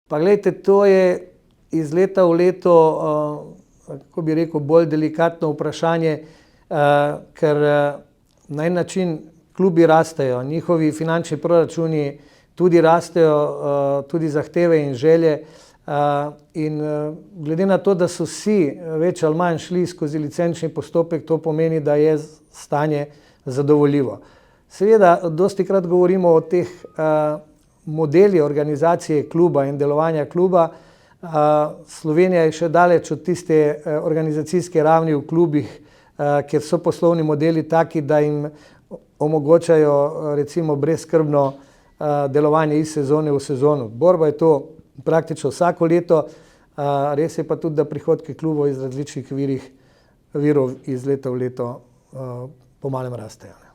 Pa glejte, to je iz leta v leto, kako bi rekel, bolj delikatno vprašanje, ker na en način klubi rastejo, njihovi finančni proračuni tudi rastejo, tudi zahteve in želje. In glede na to, da so vsi več ali manj šli skozi licenčni postopek, to pomeni, da je stanje zadovoljivo. Seveda, dostikrat govorimo o teh modelih organizacije kluba in delovanja kluba. Slovenija je še daleč od tiste organizacijske ravni v klubih, kjer so poslovni modeli taki, da jim omogočajo recimo brezskrbno delovanje iz sezone v sezono. Borba je to praktično vsako leto, res je pa tudi, da prihodki klubov iz različnih virov iz leta v leto po malem rastejo.